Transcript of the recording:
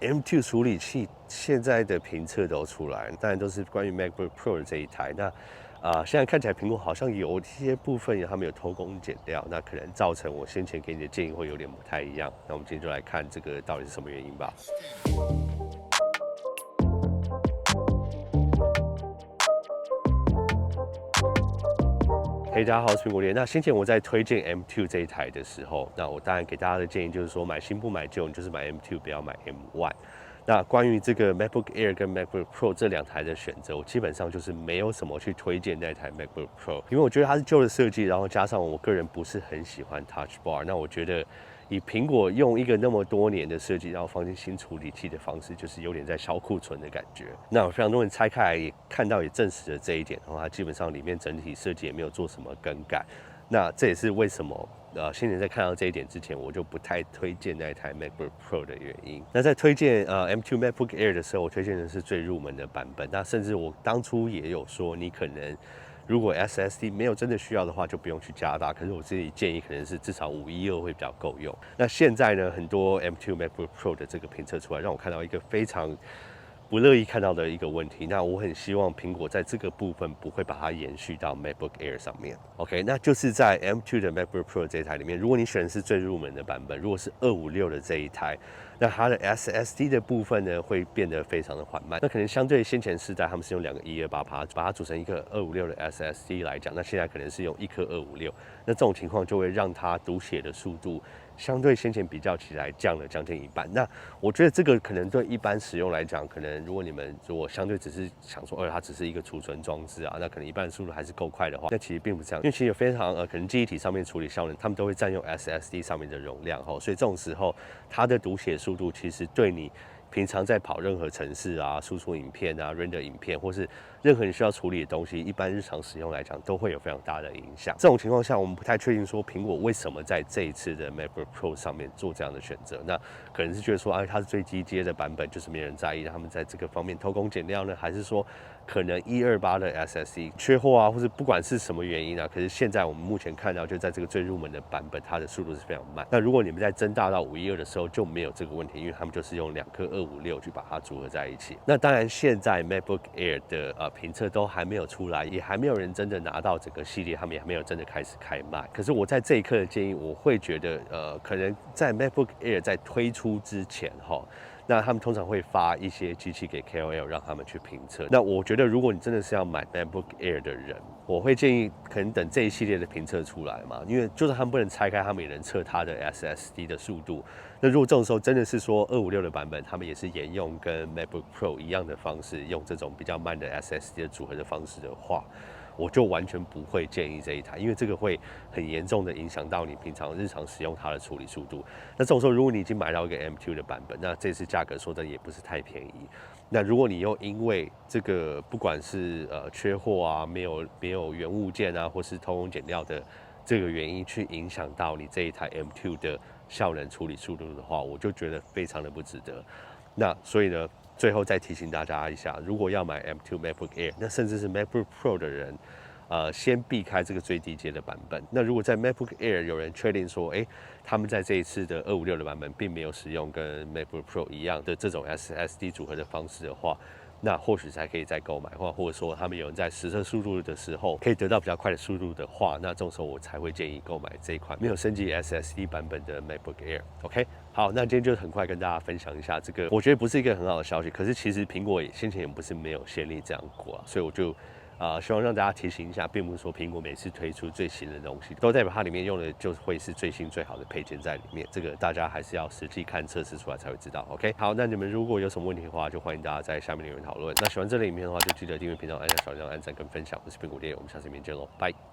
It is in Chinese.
M2 处理器现在的评测都出来，当然都是关于 MacBook Pro 的这一台。那现在看起来苹果好像有一些部分他们有偷工减料，那可能造成我先前给你的建议会有点不太一样。那我们今天就来看这个到底是什么原因吧。嘿，大家好，我是苹果爹。那先前我在推荐 M2 这一台的时候，那我当然给大家的建议就是说，买新不买旧，你就是买 M2，不要买 M1。那关于这个 MacBook Air 跟 MacBook Pro 这两台的选择，我基本上就是没有什么去推荐那台 MacBook Pro，因为我觉得它是旧的设计，然后加上我个人不是很喜欢 Touch Bar。那我觉得以苹果用一个那么多年的设计，然后放进新处理器的方式，就是有点在销库存的感觉。那非常多人拆开来也看到，也证实了这一点。然后它基本上里面整体设计也没有做什么更改。那这也是为什么先前在看到这一点之前，我就不太推荐那一台 MacBook Pro 的原因。那在推荐M2 MacBook Air 的时候，我推荐的是最入门的版本。那甚至我当初也有说，你可能如果 SSD 没有真的需要的话，就不用去加大。可是我自己建议可能是至少512会比较够用。那现在呢，很多 M2 MacBook Pro 的这个评测出来，让我看到一个非常不乐意看到的一个问题。那我很希望苹果在这个部分不会把它延续到 MacBook Air 上面。OK， 那就是在 M2 的 MacBook Pro 这一台里面，如果你选的是最入门的版本，如果是256的这一台，那它的 SSD 的部分呢会变得非常的缓慢。那可能相对先前世代他们是用2个128把它组成一个256的 SSD 来讲，那现在可能是用1颗256，那这种情况就会让它读写的速度相对先前比较起来降了将近一半。那我觉得这个可能对一般使用来讲，可能如果你们如果相对只是想说，它只是一个储存装置啊，那可能一半速度还是够快的话，那其实并不是这样，因为其实有非常可能记忆体上面处理效能，他们都会占用 SSD 上面的容量所以这种时候它的读写速度其实对你平常在跑任何程式啊、输出影片啊、render 影片，或是任何你需要处理的东西，一般日常使用来讲，都会有非常大的影响。这种情况下，我们不太确定说苹果为什么在这一次的 MacBook Pro 上面做这样的选择。那可能是觉得说，它是最低阶的版本，就是没人在意，他们在这个方面偷工减料呢，还是说可能128的 SSD 缺货啊，或是不管是什么原因啊，可是现在我们目前看到，就在这个最入门的版本，它的速度是非常慢。那如果你们在增大到512的时候，就没有这个问题，因为他们就是用2颗256去把它组合在一起。那当然，现在 MacBook Air 的评测都还没有出来，也还没有人真的拿到整个系列，他们也还没有真的开始开卖。可是我在这一刻的建议，我会觉得可能在 MacBook Air 在推出之前那他们通常会发一些机器给 KOL 让他们去评测。那我觉得如果你真的是要买 MacBook Air 的人，我会建议可能等这一系列的评测出来嘛，因为就算他们不能拆开，他们也能测它的 SSD 的速度。那如果这种时候真的是说256的版本，他们也是沿用跟 MacBook Pro 一样的方式，用这种比较慢的 SSD 的组合的方式的话，我就完全不会建议这一台，因为这个会很严重的影响到你平常日常使用它的处理速度。那这种时候，如果你已经买到一个 M2 的版本，那这次价格说真的也不是太便宜。那如果你又因为这个不管是缺货啊、没有原物件啊，或是偷工减料的这个原因，去影响到你这一台 M2 的效能处理速度的话，我就觉得非常的不值得。那所以呢，最后再提醒大家一下，如果要买 M2 MacBook Air， 那甚至是 MacBook Pro 的人，先避开这个最低阶的版本。那如果在 MacBook Air 有人确定说，他们在这一次的256的版本并没有使用跟 MacBook Pro 一样的这种 SSD 组合的方式的话，那或许才可以再购买，或者说他们有人在实测速度的时候可以得到比较快的速度的话，那这种时候我才会建议购买这一款没有升级 SSD 版本的 MacBook Air。OK， 好，那今天就很快跟大家分享一下这个，我觉得不是一个很好的消息，可是其实苹果先前也不是没有先例这样过所以我就希望让大家提醒一下，并不是说苹果每次推出最新的东西，都代表它里面用的就会是最新最好的配件在里面。这个大家还是要实际看测试出来才会知道。OK， 好，那你们如果有什么问题的话，就欢迎大家在下面留言讨论。那喜欢这类影片的话，就记得订阅频道，按下小铃铛、按赞跟分享。我是苹果爹，我们下次影片见喽，拜。